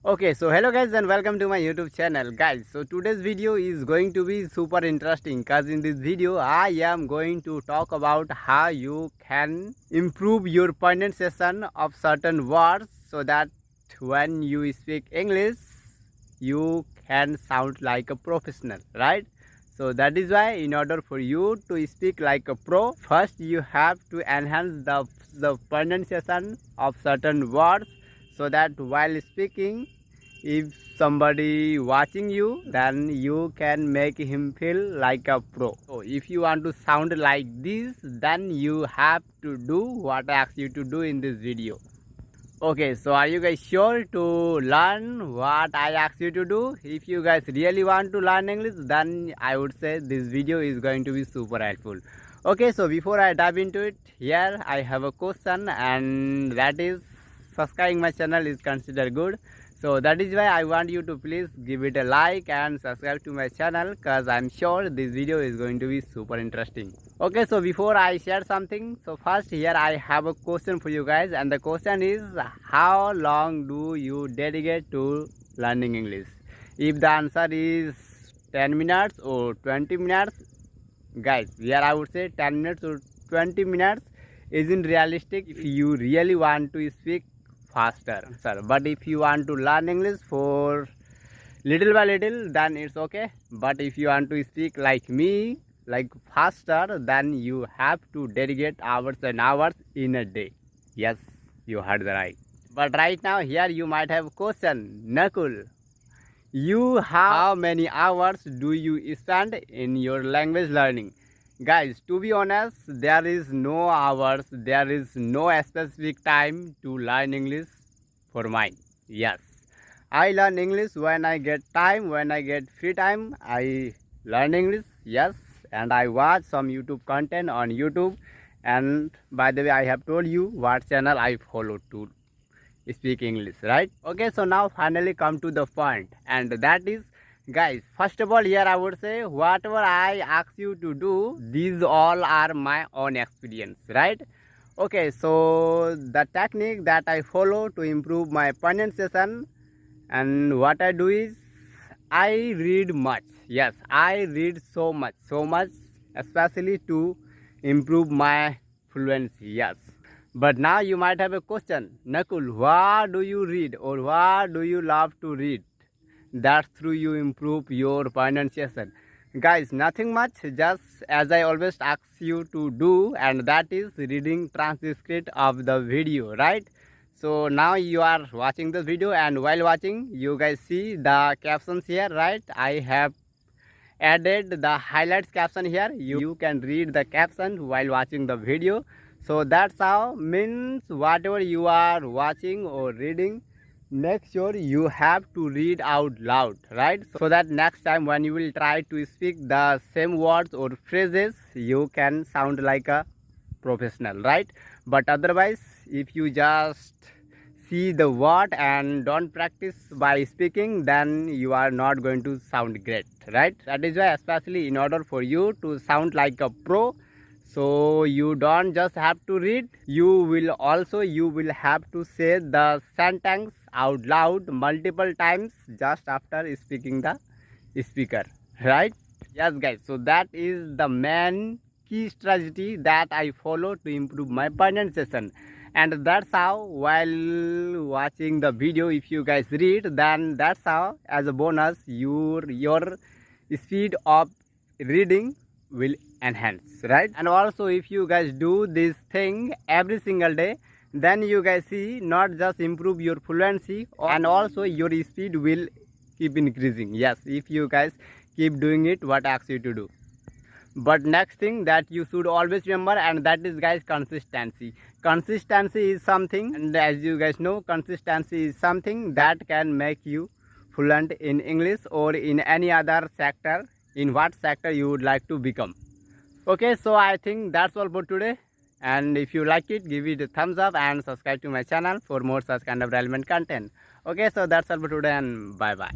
Okay, so hello guys and welcome to my YouTube channel guys. So today's video is going to be super interesting because in this video I am going to talk about how you can improve your pronunciation of certain words so that when you speak English you can sound like a professional, right? So that is why in order for you to speak like a pro, first you have to enhance the pronunciation of certain words so that while speaking, if somebody watching you, then you can make him feel like a pro. So if you want to sound like this, then you have to do what I asked you to do in this video. Okay, so are you guys sure to learn what I asked you to do? If you guys really want to learn English, then I would say this video is going to be super helpful. Okay, so before I dive into it, here I have a question, and that is subscribing my channel is considered good. So that is why I want you to please give it a like and subscribe to my channel, because I'm sure this video is going to be super interesting. Okay, so before I share something, so first here I have a question for you guys, and the question is, how long do you dedicate to learning English? If the answer is 10 minutes or 20 minutes, guys, here I would say 10 minutes or 20 minutes isn't realistic if you really want to speak faster, sir. But if you want to learn English for little by little, then it's okay. But if you want to speak like me, like faster, then you have to dedicate hours and hours in a day. Yes, you heard the right. But right now here you might have a question, Nakul, you how many hours do you spend in your language learning? Guys, to be honest, there is no hours, there is no specific time to learn English for mine. Yes, I learn English when I get time, when I get free time, I learn English. Yes, and I watch some YouTube content on YouTube. And by the way, I have told you what channel I follow to speak English, right? Okay, so now finally come to the point, and that is, guys, first of all here I would say whatever I ask you to do, these all are my own experience, right? Okay, so the technique that I follow to improve my pronunciation, and what I do is I read much. Yes, I read so much, especially to improve my fluency. Yes, but now you might have a question, Nakul, what do you read or what do you love to read? That's through you improve your pronunciation. Guys, nothing much, just as I always ask you to do, and that is reading transcript of the video, right? So now you are watching this video, and while watching you guys see the captions here, right? I have added the highlights caption here. You can read the caption while watching the video. So that's how, means whatever you are watching or reading, make sure you have to read out loud, right? So that next time when you will try to speak the same words or phrases, you can sound like a professional, right? But otherwise, if you just see the word and don't practice by speaking, then you are not going to sound great, right? That is why, especially in order for you to sound like a pro, so you don't just have to read, you will have to say the sentence out loud multiple times just after speaking the speaker, right? Yes guys, so that is the main key strategy that I follow to improve my pronunciation. And that's how, while watching the video, if you guys read, then that's how, as a bonus, your speed of reading will enhance, right? And also if you guys do this thing every single day, then you guys see not just improve your fluency, and also your speed will keep increasing. Yes, if you guys keep doing it what I ask you to do. But next thing that you should always remember, and that is, guys, consistency. Consistency is something, and as you guys know, consistency is something that can make you fluent in English or in any other sector, in what sector you would like to become. Okay, so I think that's all for today, and if you like it, give it a thumbs up and subscribe to my channel for more such kind of relevant content. Okay, so that's all for today, and bye bye.